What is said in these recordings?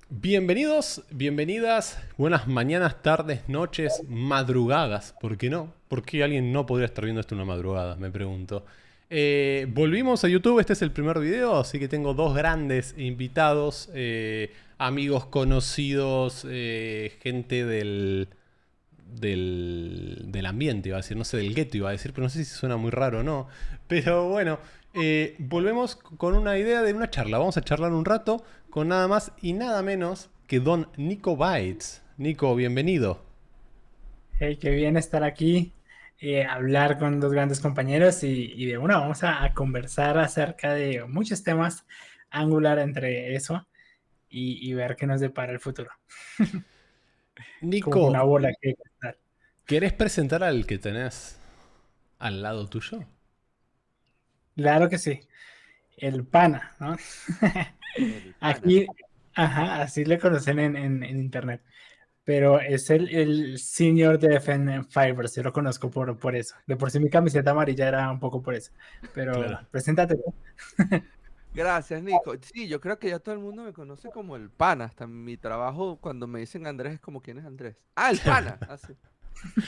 Bienvenidos, bienvenidas, buenas mañanas, tardes, noches, madrugadas. ¿Por qué no? ¿Por qué alguien no podría estar viendo esto una madrugada? Me pregunto. Volvimos a YouTube, este es el primer video, así que tengo dos grandes invitados, amigos conocidos, gente del ambiente, iba a decir, no sé, del gueto iba a decir, pero no sé si suena muy raro o no. Pero bueno, volvemos con una idea de una charla. Vamos a charlar un rato con nada más y nada menos que Don Nico Bytes. Nico, bienvenido. Hey, qué bien estar aquí, hablar con dos grandes compañeros y de una vamos a conversar acerca de muchos temas, Angular entre eso y ver qué nos depara el futuro, como una Nico, bola que gastar. ¿querés presentar al que tenés al lado tuyo? Claro que sí, el pana, ¿no? El pana. Aquí, ajá, así le conocen en internet, pero es el senior de FN Fibers, yo lo conozco por eso. De por sí mi camiseta amarilla era un poco por eso, Claro. pero preséntate tú. Gracias, Nico. Sí, yo creo que ya todo el mundo me conoce como el pana. Hasta en mi trabajo, cuando me dicen Andrés, es como, ¿quién es Andrés? Ah, el pana. Así.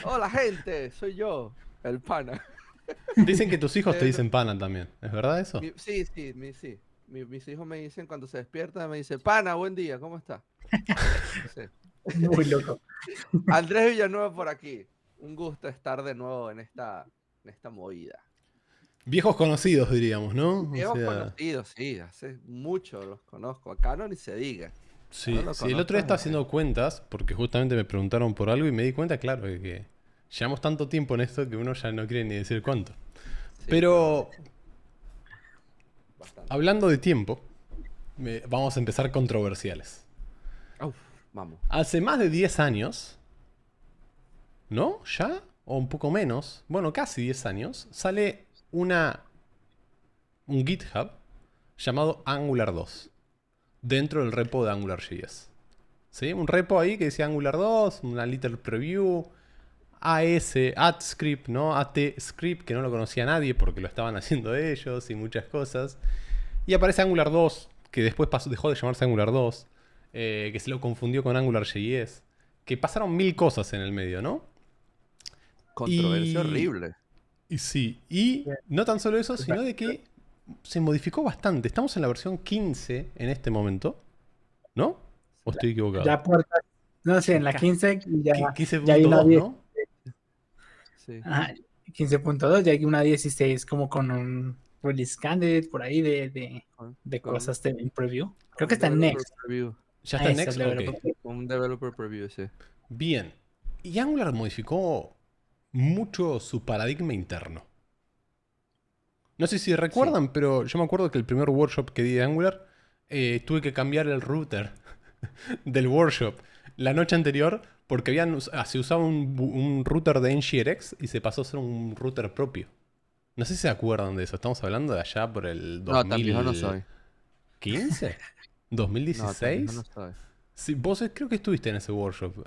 Hola, gente, soy yo, el pana. Dicen que tus hijos te No, dicen pana también. ¿Es verdad eso? sí, sí, sí. Mis hijos me dicen cuando se despiertan, me dicen, pana, buen día, ¿cómo está? Sí. Muy loco. Andrés Villanueva por aquí. Un gusto estar de nuevo en esta movida. Viejos conocidos, diríamos, ¿no? O Viejos sea, conocidos, sí, hace mucho los conozco. Acá no ni se diga. No sí, lo sí, el otro día conozco estaba desde... haciendo cuentas, porque justamente me preguntaron por algo y me di cuenta, claro, de que llevamos tanto tiempo en esto que uno ya no quiere ni decir cuánto. Sí, no, Pero bastante. hablando de tiempo, vamos a empezar controversiales. Uf, vamos. Hace más de 10 años, ¿no? ¿Ya? O un poco menos, bueno, casi 10 años, sale un GitHub llamado Angular 2, dentro del repo de AngularJS. ¿Sí? Un repo ahí que decía Angular 2, una little preview, AdScript, ¿no? AT-Script, que no lo conocía nadie porque lo estaban haciendo ellos y muchas cosas. Y aparece Angular 2, que después dejó de llamarse Angular 2, que se lo confundió con AngularJS, que pasaron mil cosas en el medio, ¿no? Controversia Y, horrible. y sí, y no tan solo eso, sino de que se modificó bastante. Estamos en la versión 15 en este momento, ¿no? ¿O estoy equivocado? Ya por, no sé, en la 15 ya, ya hay una 15.2, 10, ¿no? Sí. ajá, 15.2, ya hay una 16 como con un release candidate por ahí Con, de con, cosas de en preview. Creo con que un está en developer Next. preview. ¿Ya Ah, está en es el Next? Ok. developer preview. Un developer preview, sí. Bien. Y Angular modificó mucho su paradigma interno. No sé si Sí. recuerdan, pero yo me acuerdo que el primer workshop que di de Angular, tuve que cambiar el router del workshop la noche anterior porque se usaba un router de NGRX y se pasó a ser un router propio. No sé si se acuerdan de eso. Estamos hablando de allá por el No, tan viejo no soy. 2015, No, tan viejo no 2016. soy. Sí, vos creo que estuviste en ese workshop.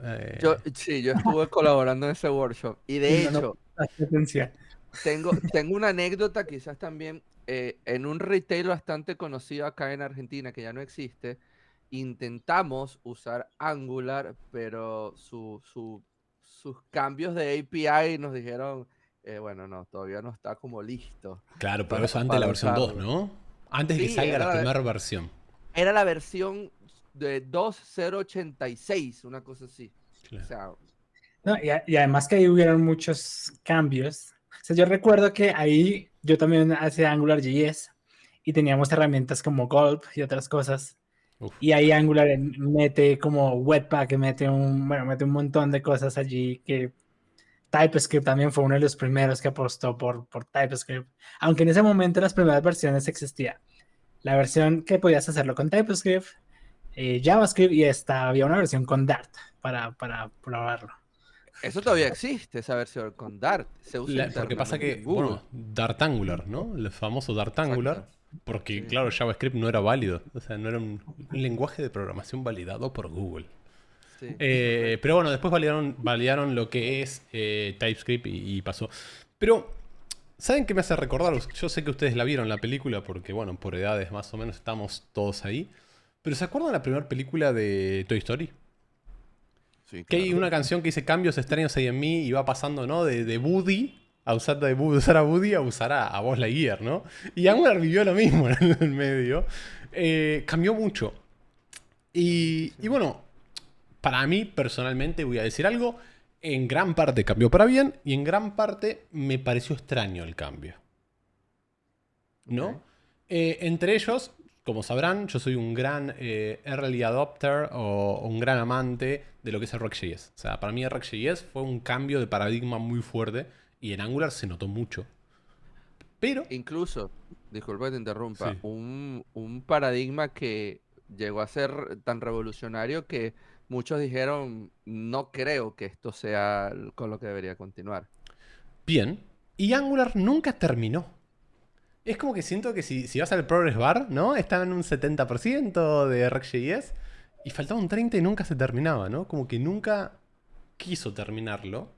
Sí, yo estuve colaborando en ese workshop. Y Y de no, no, hecho, prestaste atención. tengo una anécdota quizás también en un retail bastante conocido acá en Argentina que ya no existe. Intentamos usar Angular, pero sus cambios de API nos dijeron, bueno, no, todavía no está como listo Claro, pero eso antes de la para versión 2, usarlo. ¿no? Antes de que Sí, salga la primera versión. era la versión de 2.086, una cosa así. O Claro. sea, No, y además que ahí hubieron muchos cambios. O sea, yo recuerdo que ahí yo también hacía AngularJS y teníamos herramientas como Gulp y otras cosas. Uf, Y ahí Angular mete como Webpack, mete un montón de cosas allí que TypeScript también fue uno de los primeros que apostó por TypeScript. Aunque en ese momento las primeras versiones existía. La versión que podías hacerlo con TypeScript, JavaScript y había una versión con Dart para probarlo. eso todavía existe, esa versión con Dart. Se usa porque pasa internamente en que, Google. bueno, Dartangular, ¿no? El famoso Dartangular. Exacto. Porque, Sí, claro, JavaScript no era válido. O sea, no era un lenguaje de programación validado por Google. sí, correcto. Pero bueno, después validaron lo que es TypeScript y pasó. Pero, ¿saben qué me hace recordar? Yo sé que ustedes la vieron la película porque, bueno, por edades más o menos estamos todos ahí. Pero ¿se acuerdan de la primera película de Toy Story? Sí, Que hay claro. una canción que dice cambios extraños hay en mí y va pasando, ¿no? De Woody a usar, usar a Woody a usar a Buzz Lightyear, ¿no? Y Angular vivió lo mismo en el medio. Cambió mucho. Y bueno, para mí personalmente voy a decir algo. En gran parte cambió para bien y en gran parte me pareció extraño el cambio. ¿No? Ok. Entre ellos, como sabrán, yo soy un gran early adopter o un gran amante de lo que es el React.js. O sea, para mí el React.js fue un cambio de paradigma muy fuerte y en Angular se notó mucho. Pero, Incluso, disculpa que te interrumpa, sí, un paradigma que llegó a ser tan revolucionario que muchos dijeron, no creo que esto sea con lo que debería continuar. bien. Y Angular nunca terminó. Es como que siento que si vas al Progress Bar, ¿no? Estaba en un 70% de React.js y faltaba un 30% y nunca se terminaba, ¿no? Como que nunca quiso terminarlo.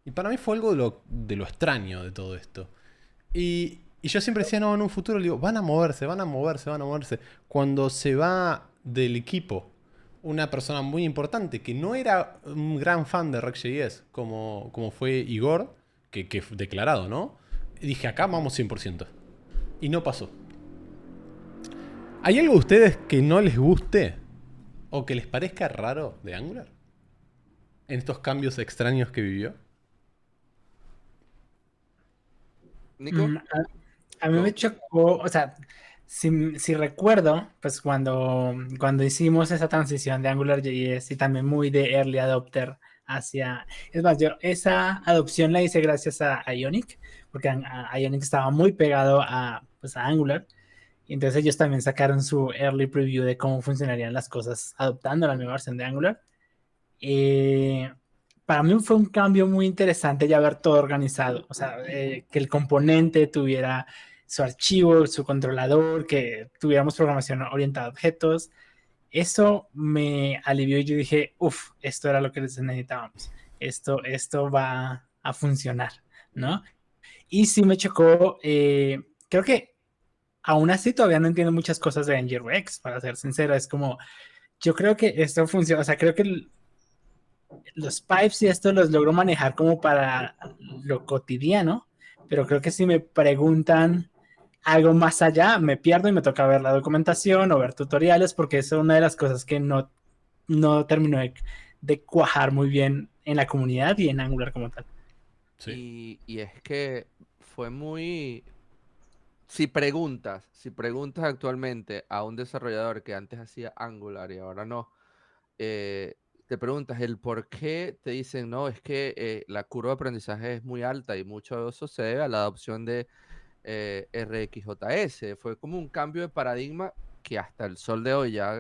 Y para mí fue algo de lo extraño de todo esto. Y yo siempre decía, no, en un futuro, le digo, van a moverse, van a moverse, van a moverse. Cuando se va del equipo una persona muy importante que no era un gran fan de React.js como fue Igor, que fue declarado, ¿no? Y dije, acá vamos 100%. Y no pasó. ¿Hay algo a ustedes que no les guste o que les parezca raro de Angular? En estos cambios extraños que vivió. Nico, A mí me go. chocó, o sea, si recuerdo, pues cuando hicimos esa transición de AngularJS y también muy de early adopter hacia, es más, yo esa adopción la hice gracias a Ionic, porque Ionic estaba muy pegado pues a Angular, y entonces ellos también sacaron su early preview de cómo funcionarían las cosas adoptando la nueva versión de Angular. Eh, para mí fue un cambio muy interesante ya ver todo organizado, o sea, que el componente tuviera su archivo, su controlador, que tuviéramos programación orientada a objetos. Eso me alivió y yo dije, uff, esto era lo que necesitábamos, esto va a funcionar, ¿no? Y sí me chocó, creo que aún así todavía no entiendo muchas cosas de NGRX, para ser sincero, es como, yo creo que esto funciona, o sea, creo que los pipes y esto los logro manejar como para lo cotidiano, pero creo que si me preguntan algo más allá, me pierdo y me toca ver la documentación o ver tutoriales, porque eso es una de las cosas que no terminó de cuajar muy bien en la comunidad y en Angular como tal. Sí. Y es que fue muy... si preguntas actualmente a un desarrollador que antes hacía Angular y ahora no, te preguntas el por qué, te dicen, no, es que la curva de aprendizaje es muy alta y mucho de eso se debe a la adopción de RxJS. Fue como un cambio de paradigma que hasta el sol de hoy, ya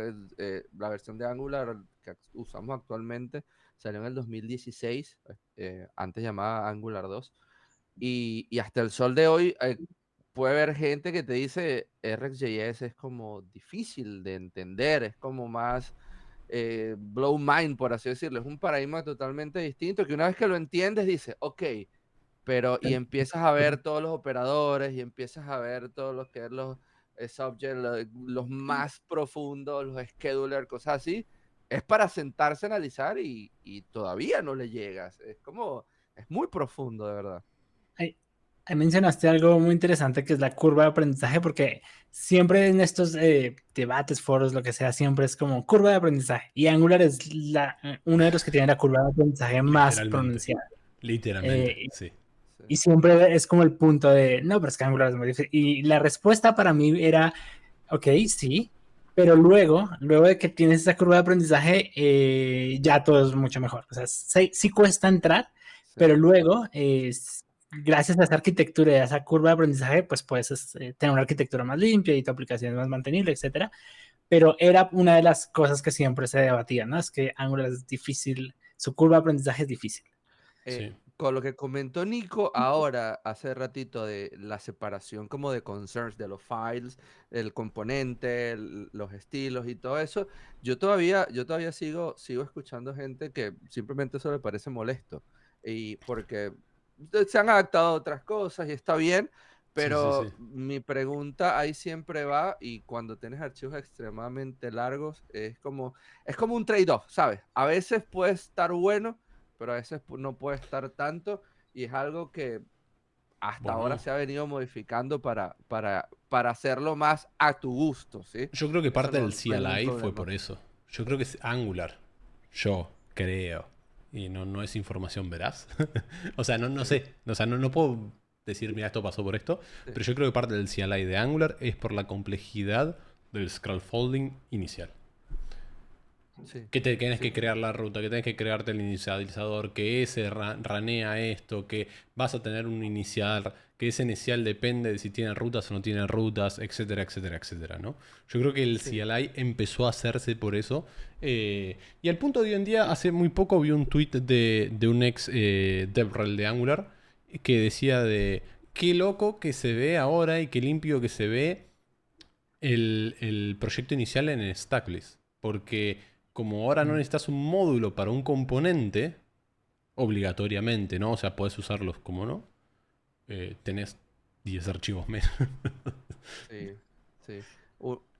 la versión de Angular que usamos actualmente salió en el 2016, antes llamada Angular 2, y hasta el sol de hoy puede haber gente que te dice RxJS es como difícil de entender, es como más blow mind, por así decirlo. Es un paradigma totalmente distinto que una vez que lo entiendes dices, ok, pero y empiezas a ver todos los operadores y empiezas a ver todos los que es los subject, los más profundos, los scheduler, cosas así. Es para sentarse a analizar y todavía no le llegas. Es como, es muy profundo, de verdad. Ahí, ahí mencionaste algo muy interesante que es la curva de aprendizaje, porque siempre en estos debates, foros, lo que sea, siempre es como curva de aprendizaje. Y Angular es uno de los que tiene la curva de aprendizaje más Literalmente. pronunciada. Literalmente, Eh, sí. Sí. y siempre es como el punto de, no, pero es que Angular es muy difícil. Y la respuesta para mí era, ok, sí, pero luego de que tienes esa curva de aprendizaje, ya todo es mucho mejor. O sea, sí cuesta entrar, Sí. pero luego, gracias a esa arquitectura y a esa curva de aprendizaje, pues puedes tener una arquitectura más limpia y tu aplicación es más mantenible, etcétera. Pero era una de las cosas que siempre se debatía, ¿no? Es que Angular es difícil, su curva de aprendizaje es difícil. Sí. Con lo que comentó Nico ahora, hace ratito, de la separación como de concerns de los files, el componente, los estilos y todo eso, yo todavía sigo escuchando gente que simplemente eso le parece molesto. Y porque se han adaptado a otras cosas y está bien, Sí, sí, Pero sí. mi pregunta ahí siempre va, y cuando tienes archivos extremadamente largos, es como un trade-off, ¿sabes? A veces puede estar bueno, pero a veces no puede estar tanto, y es algo que hasta ahora Bueno, se ha venido modificando para hacerlo más a tu gusto, ¿sí? yo creo que Eso parte no, del no hay ningún CLI fue problema. por eso. Yo creo que es Angular. Yo creo. Y no, no es información veraz. O sea, no, no Sí, sé. O sea, no, no puedo decir, mira, esto pasó por esto. sí, Pero yo creo que parte del CLI de Angular es por la complejidad del scaffolding inicial. sí, Que te tienes sí, que crear la ruta, que tienes que crearte el inicializador, que ese ranea esto, que vas a tener un inicial, que ese inicial depende de si tiene rutas o no tiene rutas, etcétera, etcétera, etcétera, ¿no? Yo creo que el sí, CLI empezó a hacerse por eso. Y al punto de hoy en día, hace muy poco vi un tweet de un ex DevRel de Angular que decía de qué loco que se ve ahora y qué limpio que se ve el proyecto inicial en el stacklist. Porque como ahora no Mm. necesitas un módulo para un componente, obligatoriamente, ¿no? O sea, puedes usarlos como no. Tenés 10 archivos menos. sí, sí.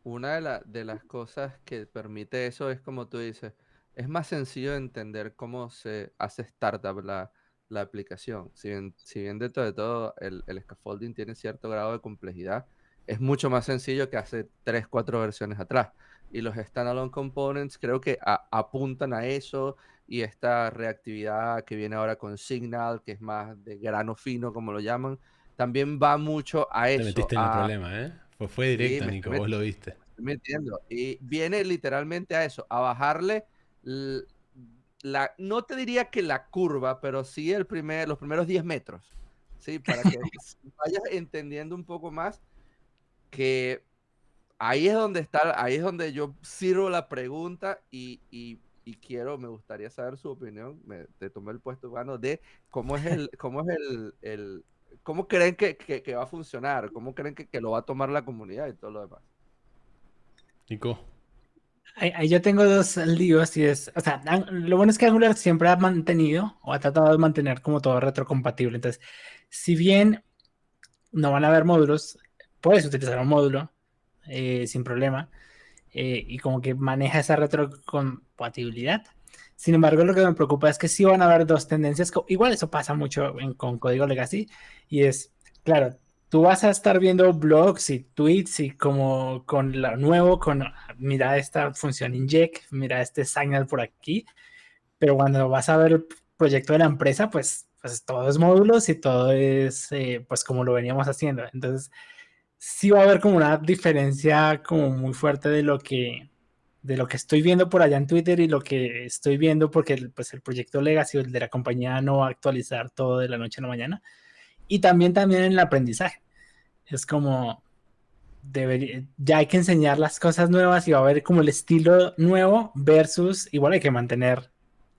Una de las cosas que permite eso es, como tú dices, es más sencillo de entender cómo se hace startup la aplicación. Si bien dentro de todo el scaffolding tiene cierto grado de complejidad, es mucho más sencillo que hace 3 4 versiones atrás. Y los standalone components creo que apuntan a eso, y esta reactividad que viene ahora con Signal, que es más de grano fino, como lo llaman, también va mucho a Te eso, metiste en el problema, ¿eh? Fue sí, directa, Nico, vos lo viste. me estoy metiendo. Y viene literalmente a eso, a bajarle l- no te diría que la curva, pero sí los primeros 10 metros, ¿sí? Para que vayas entendiendo un poco más que ahí es donde yo sirvo la pregunta, y me gustaría saber su opinión. Te tomé el puesto, Ivano, de cómo es cómo creen que va a funcionar, cómo creen que lo va a tomar la comunidad y todo lo demás. Nico. Ahí yo tengo dos líos y es, o sea, lo bueno es que Angular siempre ha mantenido o ha tratado de mantener como todo retrocompatible. Entonces, si bien no van a haber módulos, puedes utilizar un módulo sin problema y como que maneja esa retrocompatibilidad. Sin embargo, lo que me preocupa es que sí van a haber dos tendencias. Igual eso pasa mucho con código legacy y es, claro, tú vas a estar viendo blogs y tweets y como con lo nuevo, mira esta función inject, mira este signal por aquí, pero cuando vas a ver el proyecto de la empresa, pues todo es módulos y todo es pues como lo veníamos haciendo. Entonces, sí va a haber como una diferencia como muy fuerte de lo que estoy viendo por allá en Twitter y lo que estoy viendo porque pues el proyecto Legacy, el de la compañía, no va a actualizar todo de la noche a la mañana. Y también en el aprendizaje. Es como, ya hay que enseñar las cosas nuevas y va a haber como el estilo nuevo versus igual hay que mantener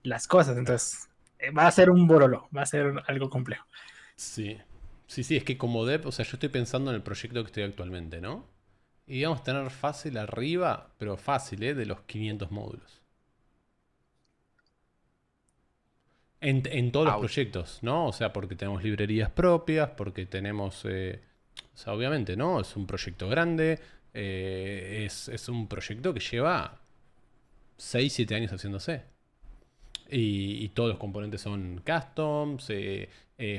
las cosas. Claro. Entonces, va a ser un borolo, va a ser algo complejo. Sí. Sí, sí, es que como dev, o sea, yo estoy pensando en el proyecto que estoy actualmente, ¿no? Y vamos a tener fácil arriba, pero fácil, ¿eh? De los 500 módulos. En todos los Ouch. proyectos, ¿no? O sea, porque tenemos librerías propias, porque tenemos... o sea, obviamente, ¿no? Es un proyecto grande, es un proyecto que lleva 6 7 años haciéndose. Y todos los componentes son customs,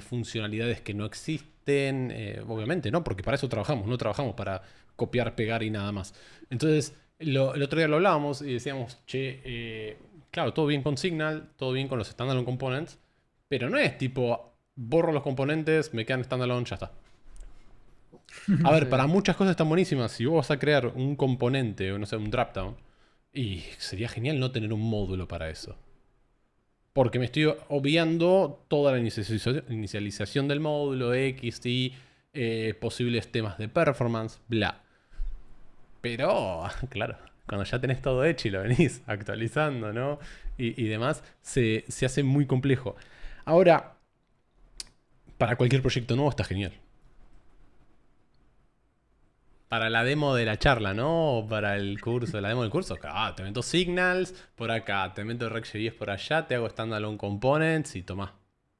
funcionalidades que no existen, obviamente, ¿no? Porque para eso trabajamos, no trabajamos para copiar, pegar y nada más. Entonces, el otro día lo hablábamos y decíamos, che, claro, todo bien con Signal, todo bien con los standalone components, pero no es tipo, borro los componentes, me quedan standalone, ya está. A ver, Sí, para muchas cosas están buenísimas. Si vos vas a crear un componente, o no sé, un dropdown, y sería genial no tener un módulo para eso. Porque me estoy obviando toda la inicialización del módulo, X, Y, posibles temas de performance, bla. Pero, claro, cuando ya tenés todo hecho y lo venís actualizando, ¿no? Y demás, se hace muy complejo. Ahora, para cualquier proyecto nuevo está genial. Para la demo de la charla, ¿no? O para el curso, la demo del curso. Te meto Signals por acá, te meto React.js por allá, te hago standalone components y tomá.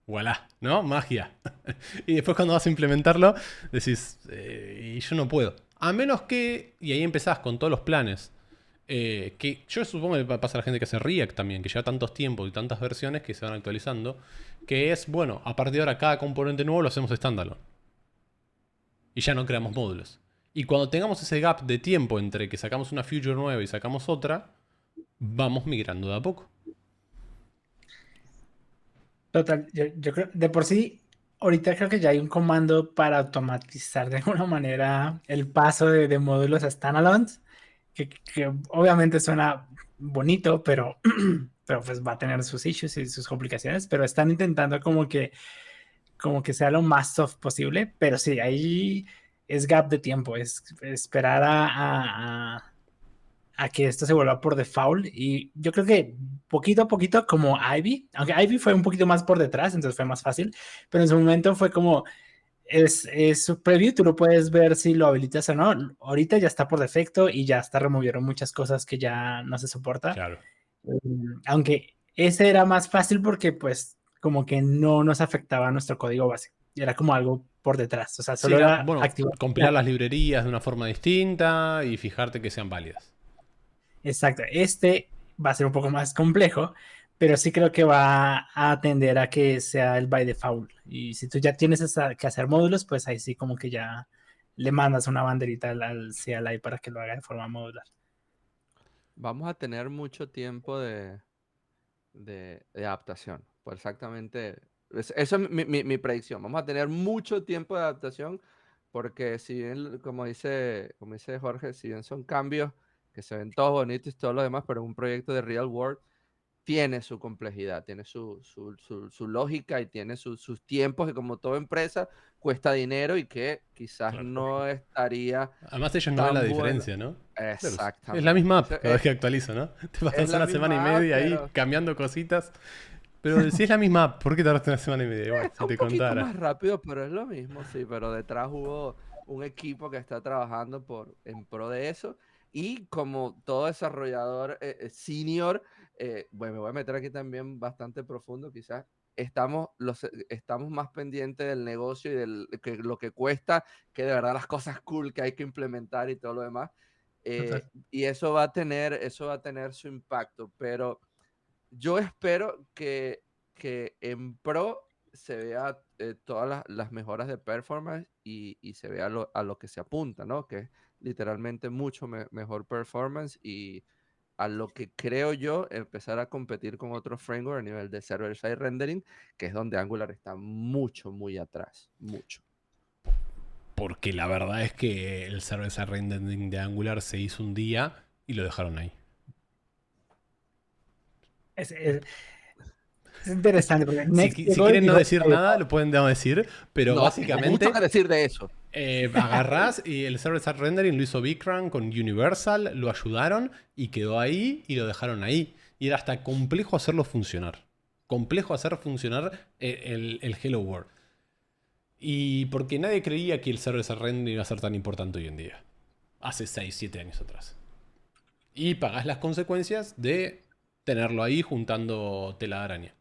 Voilà, ¿no? Magia. Y después cuando vas a implementarlo, decís, y yo no puedo. A menos que, y ahí empezás con todos los planes. Que yo supongo que pasa a la gente que hace React también, que lleva tantos tiempos y tantas versiones que se van actualizando. Que es, bueno, a partir de ahora cada componente nuevo lo hacemos estándar. Y ya no creamos módulos. Y cuando tengamos ese gap de tiempo entre que sacamos una feature nueva y sacamos otra, vamos migrando de a poco. Total, yo creo, de por sí, ahorita creo que ya hay un comando para automatizar de alguna manera el paso de módulos a standalones, que obviamente suena bonito, pero, pero pues va a tener sus issues y sus complicaciones, pero están intentando como que sea lo más soft posible, pero sí, ahí es gap de tiempo, es esperar a que esto se vuelva por default. Y yo creo que poquito a poquito, como Ivy, aunque Ivy fue un poquito más por detrás, entonces fue más fácil, pero en su momento fue como, es su preview, tú lo puedes ver si lo habilitas o no. Ahorita ya está por defecto y ya está removieron muchas cosas que ya no se soporta. Claro. Aunque ese era más fácil porque pues como que no nos afectaba nuestro código base. Era como algo por detrás, o sea, Sí, solo era, era bueno, activar. compilar las librerías de una forma distinta y fijarte que sean válidas. Exacto, este va a ser un poco más complejo, pero sí creo que va a tender a que sea el by default. Y si tú ya tienes que hacer módulos, pues ahí sí como que ya le mandas una banderita al CLI para que lo haga de forma modular. Vamos a tener mucho tiempo de adaptación. Pues exactamente, eso es mi predicción. Vamos a tener mucho tiempo de adaptación porque si bien, como dice Jorge, si bien son cambios que se ven todos bonitos y todo lo demás, pero un proyecto de real world tiene su complejidad, tiene su lógica y tiene sus tiempos que como toda empresa cuesta dinero y que quizás Claro. no estaría Además ellos no ven la tan bueno. diferencia, ¿no? Claro, es la misma Exactamente. app cada vez que actualiza, ¿no? Te Es pasas la una semana y misma app, media ahí pero cambiando cositas. Pero si es la misma app, ¿por qué tardaste una semana y media? Igual, es si un te poquito contara. más rápido, pero es lo mismo, sí, pero detrás hubo un equipo que está trabajando en pro de eso y como todo desarrollador senior, bueno, me voy a meter aquí también bastante profundo, quizás estamos más pendientes del negocio y lo que cuesta, que de verdad las cosas cool que hay que implementar y todo lo demás. Y eso va a tener su impacto, pero yo espero que en Pro se vea todas las mejoras de performance y se vea a lo que se apunta, ¿no? Que es literalmente mucho mejor performance y a lo que creo yo empezar a competir con otros frameworks a nivel de server-side rendering, que es donde Angular está mucho, muy atrás, mucho. Porque la verdad es que el server-side rendering de Angular se hizo un día y lo dejaron ahí. Es interesante porque Si, Next si llegó y quieren no dijo, decir nada, lo pueden no decir, pero No, tengo mucho que básicamente decir de eso. agarrás y el server-side rendering lo hizo Bigcran con Universal, lo ayudaron y quedó ahí y lo dejaron ahí. Y era hasta complejo hacerlo funcionar. Complejo hacer funcionar el Hello World. Y porque nadie creía que el server-side rendering iba a ser tan importante hoy en día. Hace 6 7 años atrás. Y pagás las consecuencias de tenerlo ahí juntando tela de araña.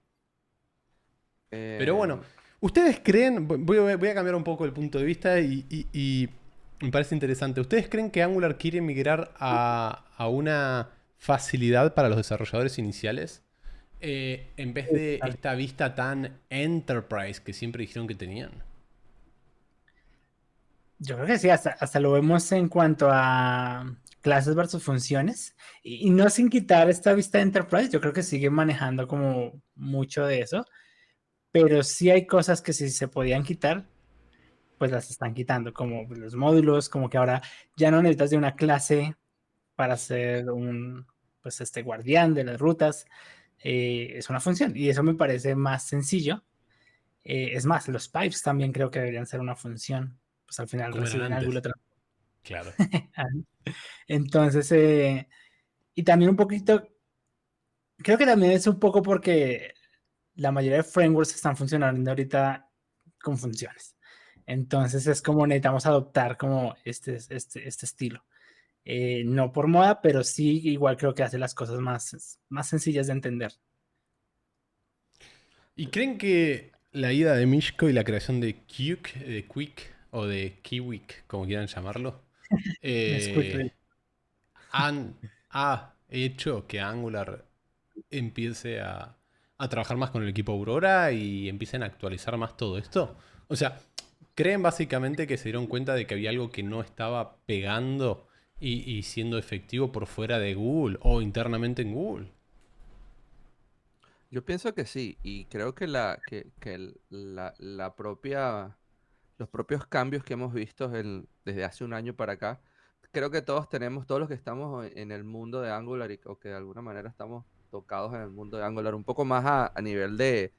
Pero bueno, Eh, ¿ustedes creen? Voy a cambiar un poco el punto de vista y me parece interesante. ¿Ustedes creen que Angular quiere migrar a una facilidad para los desarrolladores iniciales? En vez de esta vista tan enterprise que siempre dijeron que tenían. yo creo que sí, hasta lo vemos en cuanto a clases versus funciones. Y no sin quitar esta vista de Enterprise, yo creo que sigue manejando como mucho de eso. Pero sí hay cosas que si se podían quitar, pues las están quitando, como los módulos, como que ahora ya no necesitas de una clase para ser pues este guardián de las rutas. Es una función y eso me parece más sencillo. Es más, los pipes también creo que deberían ser una función, pues al final Como eran reciben algo. antes. Claro. Entonces, y también un poquito, creo que también es un poco porque la mayoría de frameworks están funcionando ahorita con funciones. Entonces es como necesitamos adoptar como este estilo. No por moda, pero sí igual creo que hace las cosas más sencillas de entender. ¿Y creen que la ida de Mishko y la creación de Quick o de Kiwik, como quieran llamarlo, Nesquik. han, ha hecho que Angular empiece a trabajar más con el equipo Aurora y empiecen a actualizar más todo esto. O sea, creen básicamente que se dieron cuenta de que había algo que no estaba pegando y siendo efectivo por fuera de Google o internamente en Google. Yo pienso que sí, y creo que la propia, los propios cambios que hemos visto desde hace un año para acá, creo que todos los que estamos en el mundo de Angular o que de alguna manera estamos tocados en el mundo de Angular, un poco más a nivel de,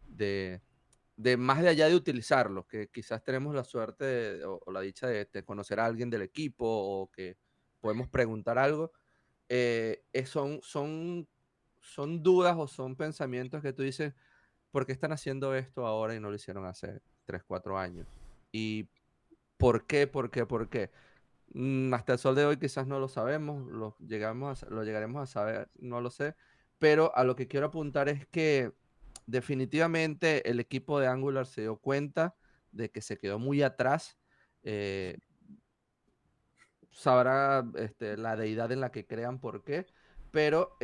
de más de allá de utilizarlo, que quizás tenemos la suerte o la dicha de conocer a alguien del equipo o que podemos preguntar algo, son dudas o son pensamientos que tú dices, ¿por qué están haciendo esto ahora y no lo hicieron hace 3 4 años? ¿Y por qué, por qué, por qué? Hasta el sol de hoy quizás no lo sabemos, lo llegaremos a saber, no lo sé, pero a lo que quiero apuntar es que definitivamente el equipo de Angular se dio cuenta de que se quedó muy atrás. eh, Sabrá la deidad en la que crean por qué, pero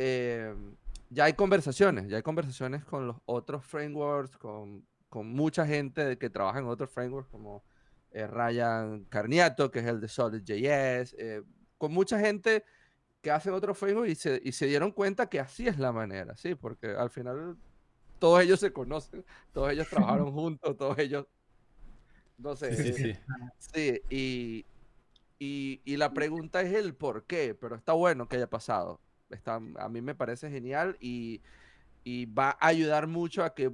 ya hay conversaciones con los otros frameworks, con mucha gente que trabaja en otros frameworks como Ryan Carniato, que es el de Solid.js, con mucha gente que hace otros frameworks y se dieron cuenta que así es la manera, ¿sí? Porque al final todos ellos se conocen, todos ellos trabajaron juntos, todos ellos, no Sí, sí, sé, sí. sí, y la pregunta es el por qué, pero está bueno que haya pasado. A mí me parece genial y va a ayudar mucho a que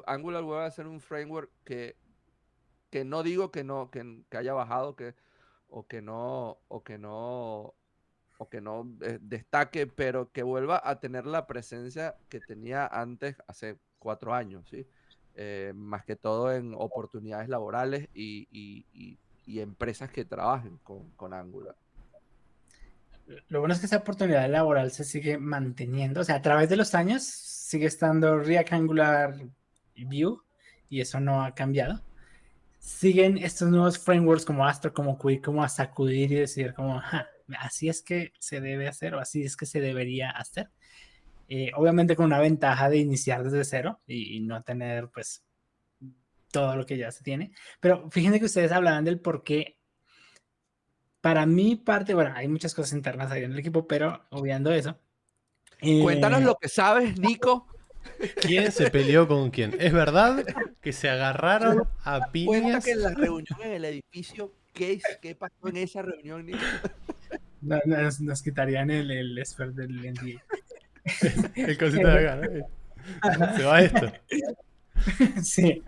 Angular vuelva a ser un framework que no digo que haya bajado, o que no destaque, pero que vuelva a tener la presencia que tenía antes, hace 4 años, ¿sí? Más que todo en oportunidades laborales y empresas que trabajen con Angular. Lo bueno es que esa oportunidad laboral se sigue manteniendo, o sea, a través de los años sigue estando React, Angular y Vue, y eso no ha cambiado. Siguen estos nuevos frameworks como Astro, como Qt, como a sacudir y decir como, "Ja, así es que se debe hacer o así es que se debería hacer". Obviamente con una ventaja de iniciar desde cero y no tener pues todo lo que ya se tiene. Pero fíjense que ustedes hablaban del por qué. Para mi parte, bueno, hay muchas cosas internas ahí en el equipo, pero obviando eso, Cuéntanos eh, lo que sabes, Nico. ¿Quién se peleó con quién? ¿Es verdad que se agarraron a Cuenta que piñas? en la reunión en el edificio, ¿qué pasó en esa reunión, Nico? nos quitarían el expert del NDA. El cosito de Pero, acá, ¿no? Se va esto. sí,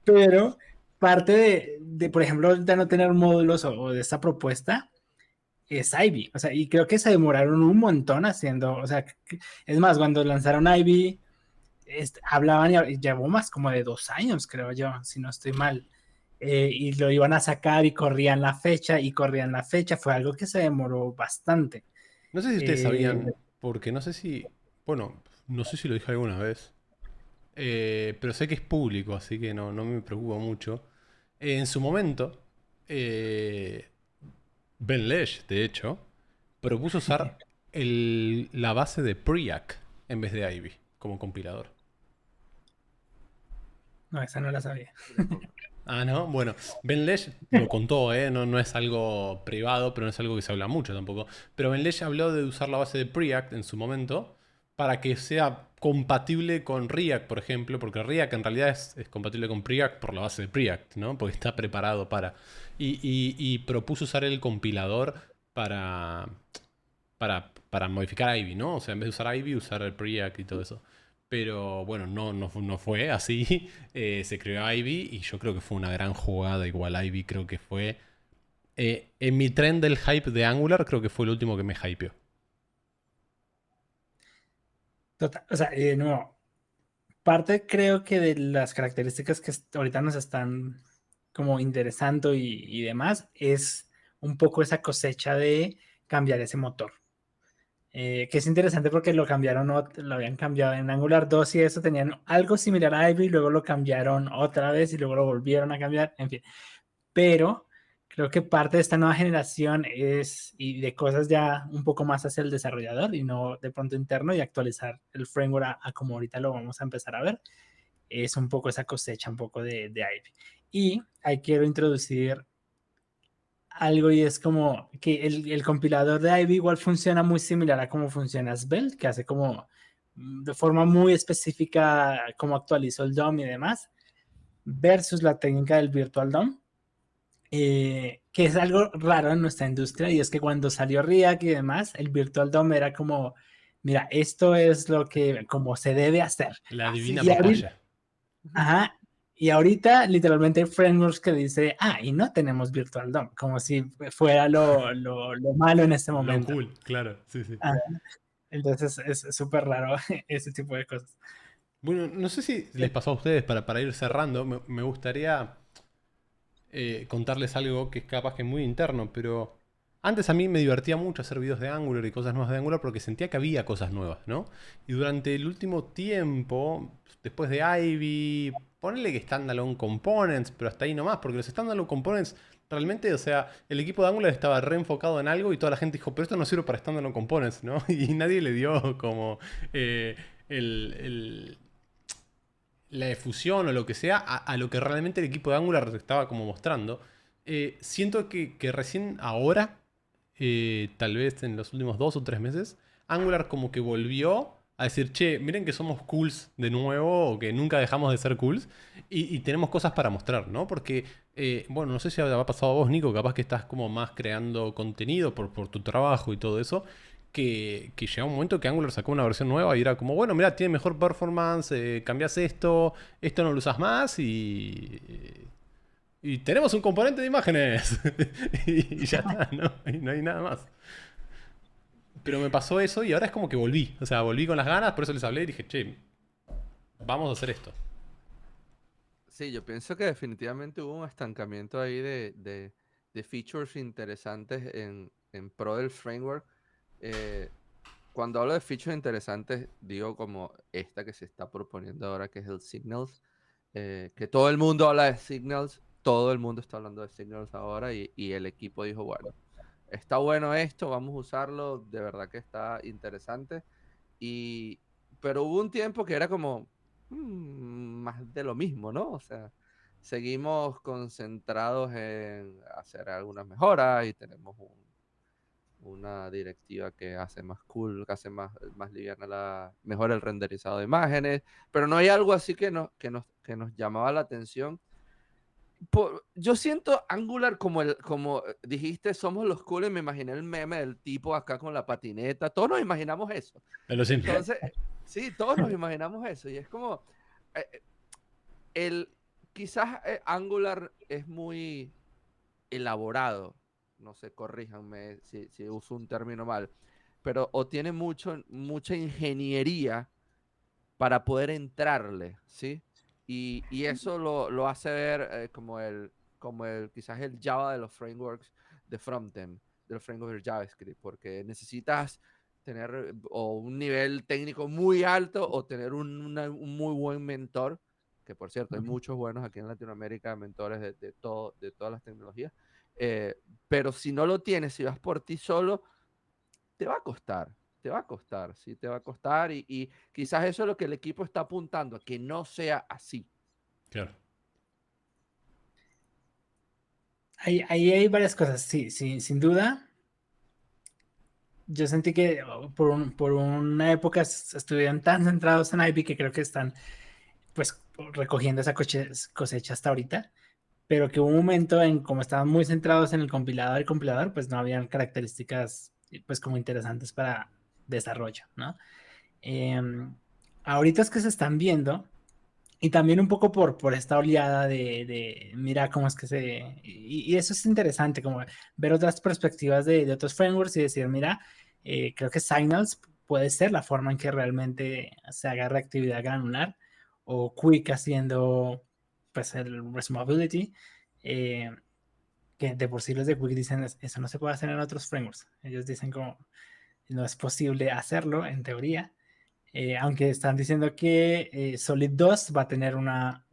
pero parte por ejemplo, de no tener módulos o de esta propuesta es Ivy. O sea, y creo que se demoraron un montón haciendo, o sea, es más, cuando lanzaron Ivy, hablaban y llevó más como de 2 años, creo yo, si no estoy mal. Y lo iban a sacar y corrían la fecha y corrían la fecha. Fue algo que se demoró bastante. No sé si ustedes Eh, sabían, porque no sé si, bueno, no sé si lo dije alguna vez, pero sé que es público, así que no me preocupa mucho. En su momento, eh, Ben Lesh, de hecho, propuso usar la base de Preact en vez de Ivy como compilador. no, esa no la sabía. Ah, ¿no? Bueno, Ben Lesh lo contó, ¿eh? No es algo privado, pero no es algo que se habla mucho tampoco. Pero Ben Lesh habló de usar la base de Preact en su momento para que sea compatible con React, por ejemplo, porque React en realidad es compatible con Preact por la base de Preact, ¿no? Porque está preparado para. Y propuso usar el compilador para modificar Ivy, ¿no? O sea, en vez de usar Ivy, usar el Preact y todo eso. Pero bueno, no fue así. Se creó Ivy y yo creo que fue una gran jugada. Igual Ivy creo que fue. En mi tren del hype de Angular, creo que fue el último que me hypeó. Total, o sea, no, parte creo que de las características que ahorita nos están como interesando y demás es un poco esa cosecha de cambiar ese motor. Que es interesante porque lo cambiaron, lo habían cambiado en Angular 2 y eso tenían algo similar a Ivy, luego lo cambiaron otra vez y luego lo volvieron a cambiar, en fin. Pero creo que parte de esta nueva generación es, y de cosas ya un poco más hacia el desarrollador y no de pronto interno y actualizar el framework a como ahorita lo vamos a empezar a ver, es un poco esa cosecha, un poco de Ivy. Y ahí quiero introducir algo y es como que el compilador de Ivy igual funciona muy similar a cómo funciona Svelte, que hace como de forma muy específica cómo actualizó el DOM y demás, versus la técnica del Virtual DOM, que es algo raro en nuestra industria y es que cuando salió React y demás, el Virtual DOM era como, mira, esto es lo que como se debe hacer. La Así divina Y sea. ahorita, papaya. ajá, y ahorita literalmente hay frameworks que dice, y no tenemos Virtual DOM, como si fuera lo malo en este Lo momento. cool, claro, sí, sí. Ah, entonces es súper raro ese tipo de cosas. Bueno, no sé si les pasó a ustedes para ir cerrando. Me gustaría contarles algo que es capaz que muy interno, pero antes a mí me divertía mucho hacer videos de Angular y cosas nuevas de Angular porque sentía que había cosas nuevas, ¿no? Y durante el último tiempo, después de Ivy, ponele que standalone components, pero hasta ahí nomás, porque los standalone components realmente, o sea, el equipo de Angular estaba reenfocado en algo y toda la gente dijo, pero esto no sirve para standalone components, ¿no? Y nadie le dio como eh, el la efusión o lo que sea a lo que realmente el equipo de Angular estaba como mostrando. Siento que recién ahora, tal vez en los últimos 2 o 3 meses, Angular como que volvió a decir, che, miren que somos cools de nuevo o que nunca dejamos de ser cools y tenemos cosas para mostrar, ¿no? Porque, bueno, no sé si ha pasado a vos, Nico, capaz que estás como más creando contenido por tu trabajo y todo eso que llegó un momento que Angular sacó una versión nueva y era como, bueno, mira, tiene mejor performance, cambias esto no lo usas más y tenemos un componente de imágenes. Y ya está, ¿no? Y no hay nada más. Pero me pasó eso y ahora es como que volví. O sea, volví con las ganas, por eso les hablé y dije, che, vamos a hacer esto. Sí, yo pienso que definitivamente hubo un estancamiento ahí de features interesantes en pro del framework. Eh, Cuando hablo de features interesantes, digo como esta que se está proponiendo ahora, que es el Signals, que todo el mundo habla de Signals, todo el mundo está hablando de Signals ahora y el equipo dijo, bueno, está bueno esto, vamos a usarlo, de verdad que está interesante. Y, pero hubo un tiempo que era como más de lo mismo, ¿no? O sea, seguimos concentrados en hacer algunas mejoras y tenemos una directiva que hace más cool, que hace más liviana mejor el renderizado de imágenes, pero no hay algo así que nos llamaba la atención. Yo siento Angular como dijiste, somos los cool y me imaginé el meme del tipo acá con la patineta, todos nos imaginamos eso. De los Simpsons. Entonces, sí, todos nos imaginamos eso y es como, eh, el, quizás Angular es muy elaborado, no sé, corríjanme si uso un término mal, pero o tiene mucha ingeniería para poder entrarle, ¿sí? Y eso lo hace ver como quizás el Java de los frameworks de frontend, de los frameworks de JavaScript, porque necesitas tener o un nivel técnico muy alto o tener un muy buen mentor, que por cierto, hay muchos buenos aquí en Latinoamérica, mentores de todas las tecnologías, eh, pero si no lo tienes, si vas por ti solo, te va a costar, te va a costar, sí, te va a costar y quizás eso es lo que el equipo está apuntando, a que no sea así. Claro. Ahí hay varias cosas, sí, sí, sin duda. Yo sentí que por una época estuvieron tan centrados en Ivy que creo que están pues recogiendo esa cosecha hasta ahorita, pero que hubo un momento en como estaban muy centrados en el compilador, pues no habían características pues como interesantes para desarrollo, ¿no? Em, Ahorita es que se están viendo y también un poco por esta oleada de mira cómo es que y eso es interesante, como ver otras perspectivas de otros frameworks y decir, mira, creo que Signals puede ser la forma en que realmente se haga reactividad granular o Quick haciendo pues el Resumability, eh, que de por sí los de Quick dicen, eso no se puede hacer en otros frameworks. Ellos dicen como, no es posible hacerlo en teoría. Aunque están diciendo que Solid 2 va a tener una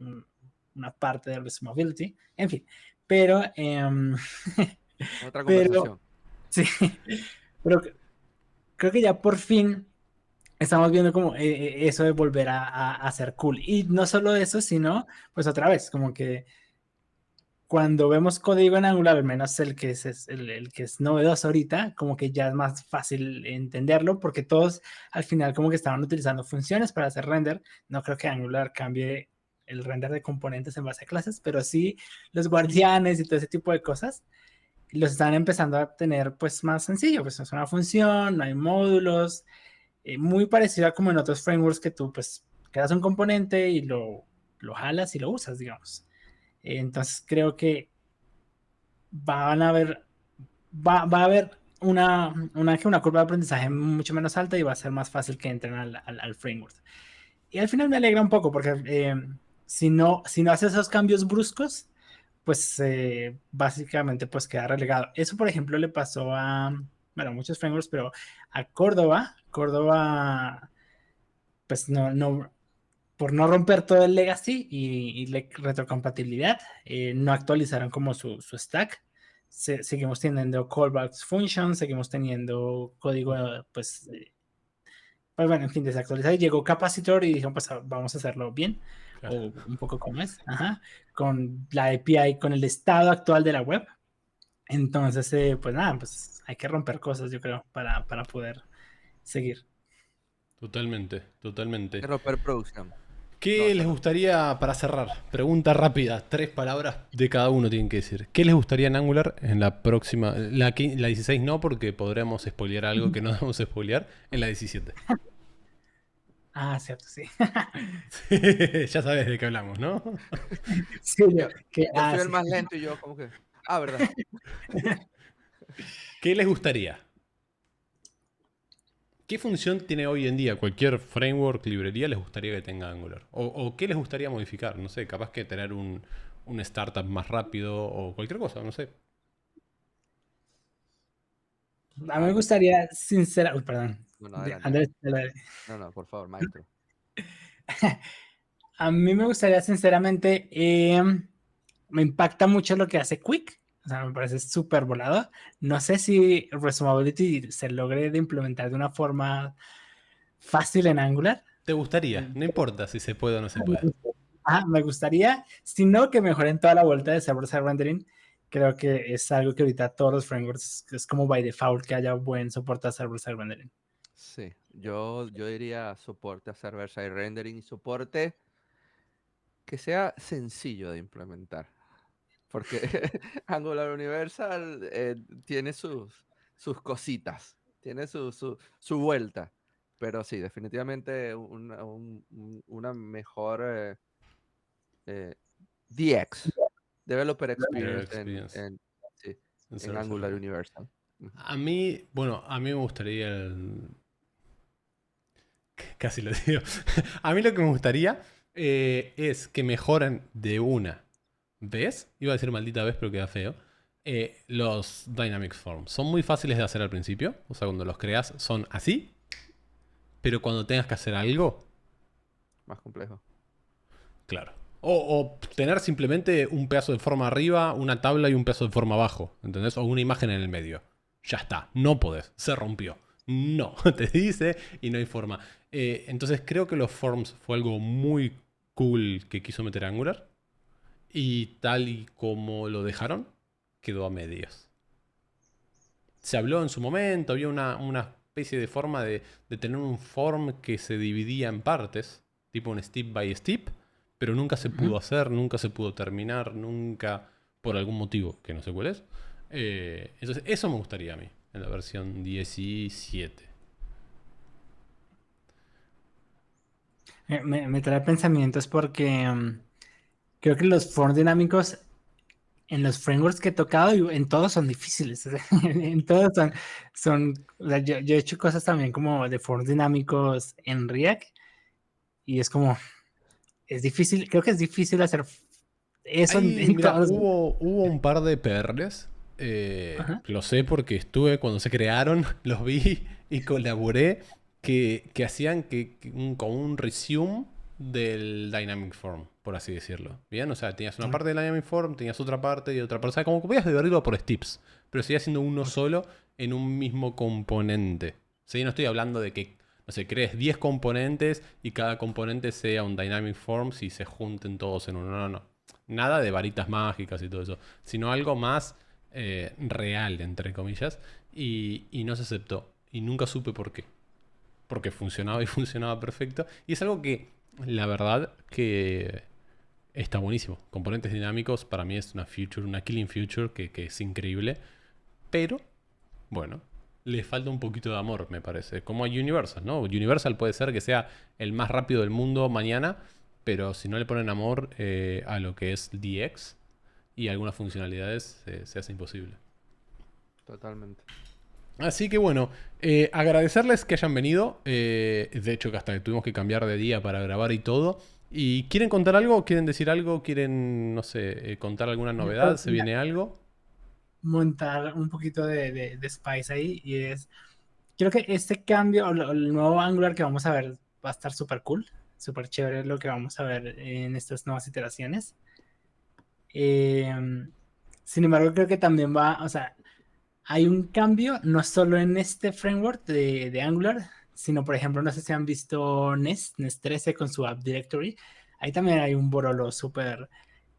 parte de resumability, en fin, pero, Otra pero conversación. sí, pero creo que ya por fin estamos viendo como eso de volver a ser cool. Y no solo eso, sino pues otra vez, como que cuando vemos código en Angular, al menos el que es el que es novedoso ahorita, como que ya es más fácil entenderlo, porque todos al final como que estaban utilizando funciones para hacer render. No creo que Angular cambie el render de componentes en base a clases, pero sí los guardianes y todo ese tipo de cosas los están empezando a tener pues más sencillo, pues es una función, no hay módulos, muy parecido a como en otros frameworks que tú pues creas un componente y lo jalas y lo usas, digamos. Entonces creo que van a haber, va a haber una curva de aprendizaje mucho menos alta y va a ser más fácil que entren al framework. Y al final me alegra un poco porque si no haces esos cambios bruscos, pues básicamente pues queda relegado. Eso, por ejemplo, le pasó bueno, muchos frameworks, pero a Córdoba. Córdoba, pues por no romper todo el legacy y la retrocompatibilidad, no actualizaron como su stack. Seguimos teniendo callbacks functions, seguimos teniendo código, pues bueno, en fin, desactualizado. Y llegó Capacitor y dijeron, pues vamos a hacerlo bien, Claro. o un poco como es, ajá, con la API, con el estado actual de la web. Entonces, pues nada, pues hay que romper cosas, yo creo, para poder seguir. Totalmente, totalmente. De romper producción. No, ¿Qué les hacerlo. gustaría para cerrar? Pregunta rápida, 3 palabras de cada uno tienen que decir. ¿Qué les gustaría en Angular en la próxima? La 16 no, porque podremos spoilear algo que no debemos spoilear. En la 17. Ah, cierto, sí. Ya sabes de qué hablamos, ¿no? Sí, Yo, yo soy el sí. más lento y yo como que... Ah, ¿verdad? ¿Qué les gustaría? ¿Qué función tiene hoy en día cualquier framework, librería les gustaría que tenga Angular? ¿O qué les gustaría modificar? No sé, capaz que tener un startup más rápido o cualquier cosa, no sé. A mí me gustaría, sinceramente, perdón, No, no, adelante, Andrés, adelante. No, no, por favor, maestro. a mí me gustaría, sinceramente, me impacta mucho lo que hace Quick, o sea, me parece súper volado. No sé si Resumability se logre de implementar de una forma fácil en Angular. ¿Te gustaría? No importa si se puede o no se puede. Me gustaría, si no, que mejoren toda la vuelta de server-side rendering. Creo que es algo que ahorita todos los frameworks es como by default que haya buen soporte a server-side rendering. Sí, yo diría soporte a server-side rendering y soporte que sea sencillo de implementar. Porque Angular Universal tiene sus cositas, tiene su vuelta. Pero sí, definitivamente una mejor eh, DX, Developer User Experience Experience sí, en en server Angular side. Universal. Ujú. A mí, bueno, a mí me gustaría casi lo digo. A mí lo que me gustaría es que mejoren de una vez, iba a decir maldita vez, pero queda feo, los Dynamics Forms. Son muy fáciles de hacer al principio, o sea, cuando los creas son así, pero cuando tengas que hacer algo, Más complejo. claro. O tener simplemente un pedazo de forma arriba, una tabla y un pedazo de forma abajo, ¿entendés? O una imagen en el medio. Ya está, no podés, se rompió. No, te dice y no hay forma. Entonces creo que los forms fue algo muy cool que quiso meter Angular. Y tal y como lo dejaron, quedó a medias. Se habló en su momento, había una especie de forma de tener un form que se dividía en partes, tipo un step by step, pero nunca se pudo Ujú. hacer, nunca se pudo terminar, nunca, por algún motivo, que no sé cuál es. Entonces, eso me gustaría a mí, en la versión 17. Me trae pensamientos porque creo que los forms dinámicos en los frameworks que he tocado, en todos son difíciles. En todos o sea, yo he hecho cosas también como de forms dinámicos en React y es como, es difícil, creo que es difícil hacer eso Ahí, en mira, todos. hubo un par de PRs. Ajá. Lo sé porque estuve cuando se crearon, los vi y colaboré que hacían como un resume del Dynamic Form, por así decirlo. ¿Bien? O sea, tenías una parte del Dynamic Form, tenías otra parte y otra parte. O sea, como que podías dividirlo por steps, pero seguía siendo uno solo en un mismo componente. ¿Sí? No estoy hablando de que, no sé, crees 10 componentes y cada componente sea un Dynamic Form si se junten todos en uno. No, no, no. Nada de varitas mágicas y todo eso, sino algo más real, entre comillas, y no se aceptó. Y nunca supe por qué. Porque funcionaba y funcionaba perfecto. Y es algo que, la verdad, que está buenísimo. Componentes dinámicos para mí es una feature, una killing feature que es increíble. Pero, bueno, le falta un poquito de amor, me parece. Como a Universal, ¿no? Universal puede ser que sea el más rápido del mundo mañana, pero si no le ponen amor a lo que es DX y algunas funcionalidades, se hace imposible. Totalmente. Así que bueno, agradecerles que hayan venido. De hecho, que hasta que tuvimos que cambiar de día para grabar y todo. ¿Y quieren contar algo? ¿Quieren decir algo? ¿Quieren, no sé, contar alguna novedad? ¿Se viene algo? Montar un poquito de spice ahí y es, creo que este cambio, o el nuevo Angular que vamos a ver va a estar súper cool, súper chévere lo que vamos a ver en estas nuevas iteraciones. Eh, Sin embargo, creo que también va, o sea, hay un cambio no solo en este framework de Angular, sino por ejemplo, no sé si han visto Nest 13 con su App Directory. Ahí también hay un borolo súper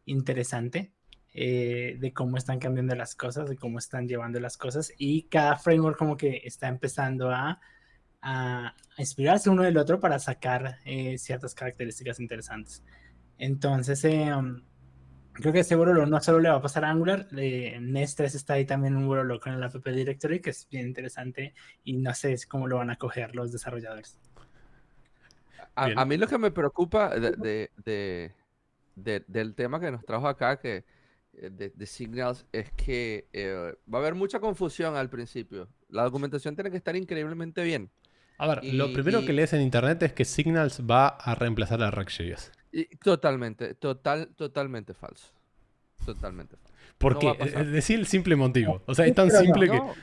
interesante de cómo están cambiando las cosas, de cómo están llevando las cosas y cada framework como que está empezando a inspirarse uno del otro para sacar ciertas características interesantes. Entonces, creo que ese Borolo no solo le va a pasar a Angular, Nest 3 está ahí también un Borolo con el App Directory que es bien interesante y no sé cómo lo van a coger los desarrolladores. A Bien. mí lo que me preocupa del tema que nos trajo acá, de Signals, es que va a haber mucha confusión al principio. La documentación tiene que estar increíblemente bien. A ver, lo Y, primero que y- lees en internet es que Signals va a reemplazar a React.js. y totalmente falso. Totalmente falso. ¿Por No va qué? a pasar. Decir el simple motivo. O sea, Sí, es tan pero no. simple que... No,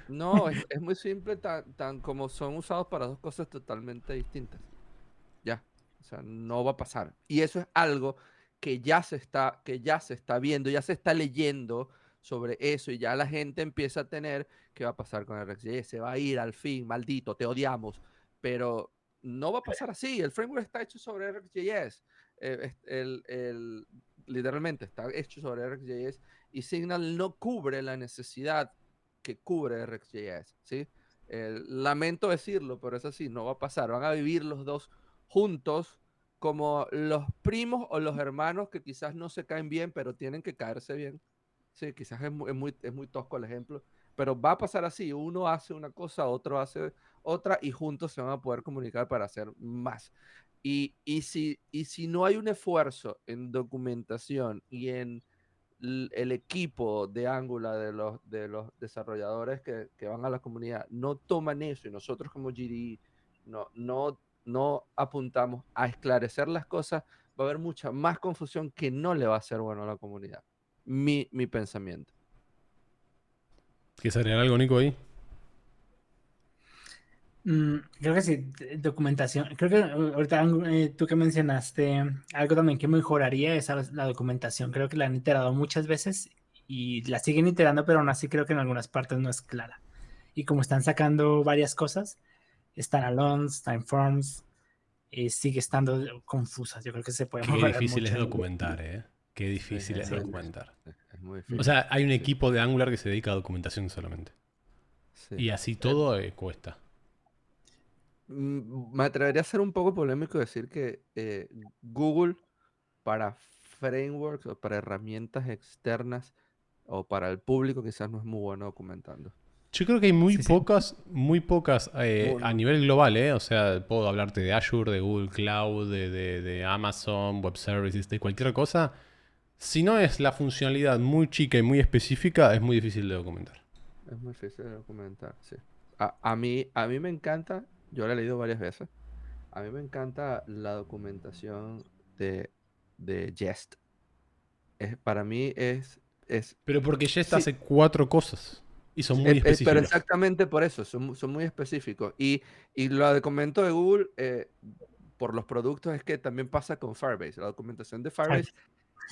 no, es muy simple, tan como son usados para dos cosas totalmente distintas. Ya, o sea, no va a pasar. Y eso es algo que ya se está viendo, ya se está leyendo sobre eso y ya la gente empieza a tener qué va a pasar con el RxJS, se va a ir al fin, maldito, te odiamos, pero no va a pasar así. El framework está hecho sobre RxJS, literalmente está hecho sobre RxJS y Signal no cubre la necesidad que cubre RxJS, ¿sí? Lamento decirlo, pero es así, no va a pasar. Van a vivir los dos juntos como los primos o los hermanos que quizás no se caen bien, pero tienen que caerse bien. Sí, quizás es muy tosco el ejemplo, pero va a pasar así. Uno hace una cosa, otro hace otra y juntos se van a poder comunicar para hacer más. Y si no hay un esfuerzo en documentación y en el equipo de Angular, de los desarrolladores que van a la comunidad, no toman eso y nosotros como GDE no apuntamos a esclarecer las cosas, va a haber mucha más confusión que no le va a hacer bueno a la comunidad. Mi pensamiento. ¿Quieres agregar algo, Nico, ahí? Creo que sí, documentación. Creo que ahorita tú que mencionaste algo también que mejoraría es la documentación. Creo que la han iterado muchas veces y la siguen iterando, pero aún así creo que en algunas partes no es clara. Y como están sacando varias cosas, standalones, timeforms, sigue estando confusa. Yo creo que se puede Qué mejorar difícil es mucho. documentar, ¿eh? Qué Sí, difícil es es muy Sí. difícil. documentar. Es muy O difícil. sea, hay un Sí, equipo de Angular que se dedica a documentación solamente. sí. Y así Eh, todo cuesta. Me atrevería a ser un poco polémico y decir que Google para frameworks o para herramientas externas o para el público quizás no es muy bueno documentando. Yo creo que hay Sí, sí. muy pocas a Muy. nivel global, ¿eh? O sea, puedo hablarte de Azure, de Google Cloud, de Amazon, Web Services, de cualquier cosa. Si no es la funcionalidad muy chica y muy específica, es muy difícil de documentar. Es muy difícil de documentar, sí. A mí me encanta, yo lo he leído varias veces, a mí me encanta la documentación de Jest. Para mí es Pero porque ya está sí, hace 4 cosas. Y son muy Pero específicos. exactamente por eso, son muy específicos. Y la documento de Google, por los productos, es que también pasa con Firebase. La documentación de Firebase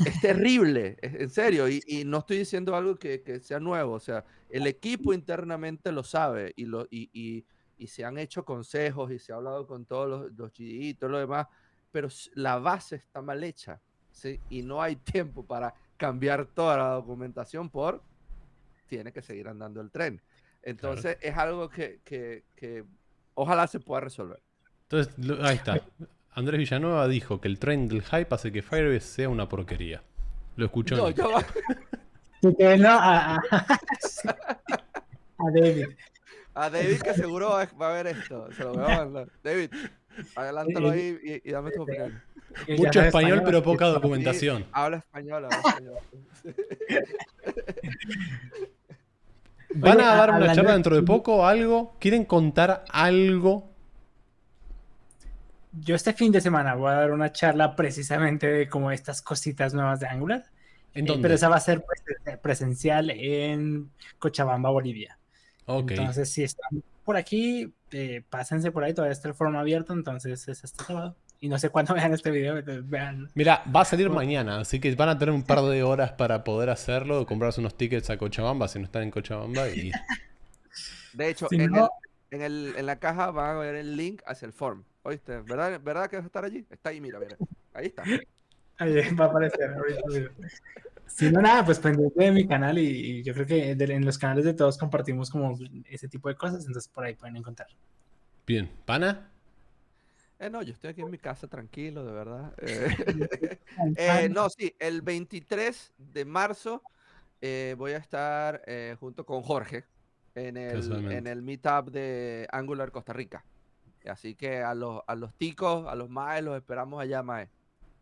es terrible, en serio. Y no estoy diciendo algo que sea nuevo. O sea, el equipo internamente lo sabe y se han hecho consejos y se ha hablado con todos los GDE y todo lo demás, pero la base está mal hecha, ¿sí? Y no hay tiempo para cambiar toda la documentación tiene que seguir andando el tren. Entonces es algo que ojalá se pueda resolver. Entonces, ahí está. Andrés Villanueva dijo que el tren del hype hace que Firebase sea una porquería. Lo escuchó No, Nico. No, a David. A David que seguro va a ver esto. Se lo voy a mandar. David, adelántalo ahí y dame tu opinión. Mucho español, pero poca documentación. Sí, habla español, habla español. ¿Van Oye, a dar una hablando charla de- dentro de poco? ¿Algo? ¿Quieren contar algo? Yo este fin de semana voy a dar una charla precisamente de como estas cositas nuevas de Angular. ¿En Pero dónde? esa va a ser presencial en Cochabamba, Bolivia. Ok. Entonces, si están por aquí, pásense por ahí, todavía está el foro abierto, entonces es este sábado. Y no sé cuándo vean este video, entonces vean. Mira, va a salir mañana, así que van a tener un par de horas para poder hacerlo, comprarse unos tickets a Cochabamba si no están en Cochabamba y... De hecho, Si no, en la caja van a ver el link hacia el form. ¿Oíste? ¿Verdad que vas a estar allí? Está ahí, mira. Ahí está. ahí va a aparecer ahorita el video. Si no, nada, pues pendiente de mi canal y yo creo que en los canales de todos compartimos como ese tipo de cosas, entonces por ahí pueden encontrar. Bien. ¿Pana? No, yo estoy aquí en mi casa tranquilo, de verdad. No, sí, el 23 de marzo voy a estar junto con Jorge en Casualmente. el meetup de Angular Costa Rica. Así que a los ticos, a los maes, los esperamos allá, mae.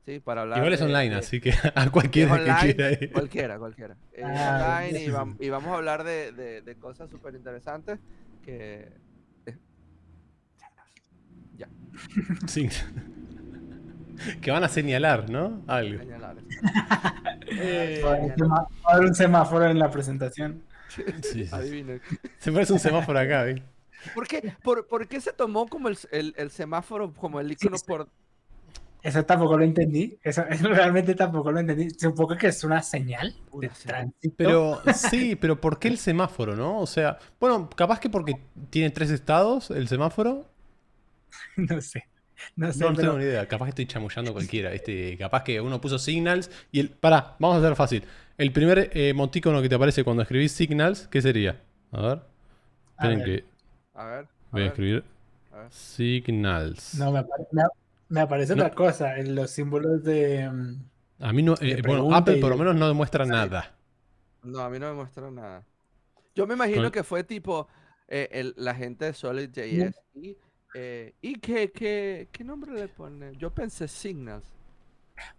Sí, para hablar Igual es online, así que a es cualquiera que online, quiera ir. cualquiera. Es Ah, online sí, y vamos a hablar de cosas súper interesantes que... Ya, Sí. Que van a señalar, ¿no? Algo. señalar. Va a haber un semáforo en la presentación. Sí. Adivinen. Se parece un semáforo acá, ¿eh? ¿Por qué se tomó como el semáforo, como el icono por... Eso tampoco lo entendí. Eso realmente tampoco lo entendí. Supongo que es una señal de Una señal. tránsito. Pero sí, pero ¿por qué el semáforo, no? O sea, bueno, capaz que porque tiene 3 estados el semáforo. No sé. No sé, No, no pero tengo ni idea. Capaz que estoy chamullando cualquiera. Capaz que uno puso signals y el. Pará, vamos a hacer fácil. El primer emoticono que te aparece cuando escribís signals, ¿qué sería? A ver. Esperen ver. que A ver. voy a escribir a ver. signals. no, me aparece No. otra cosa. En los símbolos de. A mí no. de Bueno, pregunta Apple y por lo de- menos no demuestra nada. No, a mí no me muestra nada. Yo me imagino que fue tipo la gente de Solid.js. ¿Y qué nombre le pone? Yo pensé Signals.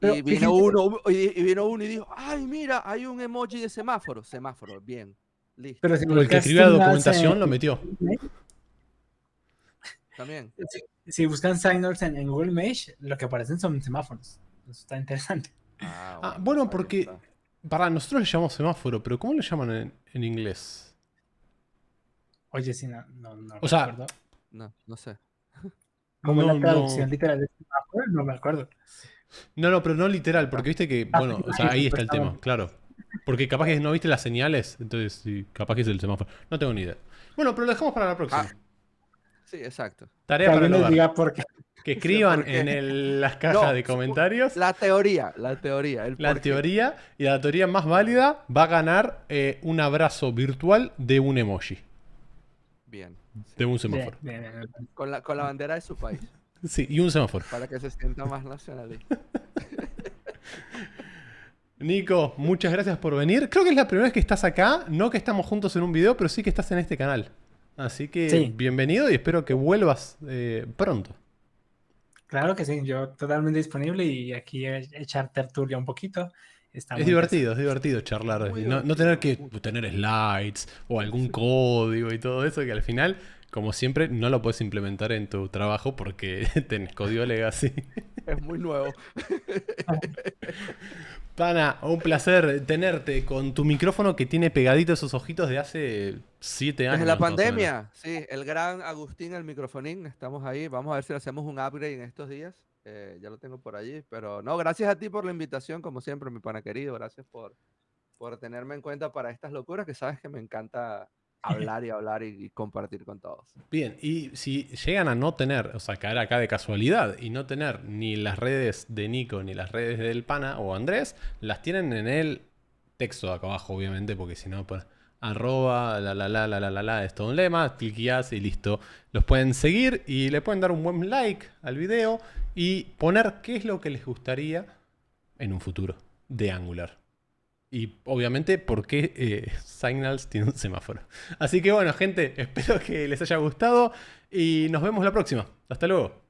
Pero Y vino fíjense- uno y dijo, ay, mira, hay un emoji de semáforo. Semáforo, bien. Listo. Pero si O el que buscas escribió la signals documentación lo metió. También. si buscan signals en Google Mesh, lo que aparecen son semáforos. Eso está interesante. Bueno, ahí porque. está. Para nosotros le llamamos semáforo, pero ¿cómo lo llaman en inglés? Oye, si no O sea, recuerdo. No sé. Como no, la traducción no. literal de semáforo, no me acuerdo. No, pero no literal, porque viste que, Ah, bueno, sí, o sea, ahí sí, está el tema, supuestamente. claro. Porque capaz que no viste las señales, entonces sí, capaz que es el semáforo. No tengo ni idea. Bueno, pero lo dejamos para la próxima. Sí, exacto. Tarea Que para alguien el les hogar. diga por qué. Que escriban ¿Por qué? en las cajas No, de comentarios la teoría. El la por qué. teoría, y la teoría más válida va a ganar un abrazo virtual de un emoji, Bien. de un Bien, semáforo. bien. Con la bandera de su país. Sí, y un semáforo. Para que se sienta más nacionalista. Nico, muchas gracias por venir. Creo que es la primera vez que estás acá, no que estamos juntos en un video, pero sí que estás en este canal. Así que Sí. bienvenido y espero que vuelvas pronto. Claro que sí, yo totalmente disponible y aquí echar tertulia un poquito. Está Es muy divertido charlar. Muy Y no tener que divertido. tener slides o algún código y todo eso, que al final Como siempre, no lo puedes implementar en tu trabajo porque tenés código legacy. Es muy nuevo. Pana, un placer tenerte con tu micrófono que tiene pegaditos esos ojitos de hace 7 años. Desde la más o menos. pandemia, sí, el gran Agustín, el microfonín, estamos ahí. Vamos a ver si le hacemos un upgrade en estos días. Ya lo tengo por allí. Pero no, gracias a ti por la invitación, como siempre, mi pana querido. Gracias por tenerme en cuenta para estas locuras que sabes que me encanta hablar y compartir con todos. Bien, y si llegan a no tener, o sea, caer acá de casualidad y no tener ni las redes de Nico ni las redes del Pana o Andrés, las tienen en el texto de acá abajo, obviamente, porque si no, pues arroba, es todo un lema, cliqueás y listo. Los pueden seguir y le pueden dar un buen like al video y poner qué es lo que les gustaría en un futuro de Angular. Y obviamente por qué Signals tiene un semáforo. Así que bueno, gente, espero que les haya gustado y nos vemos la próxima. Hasta luego.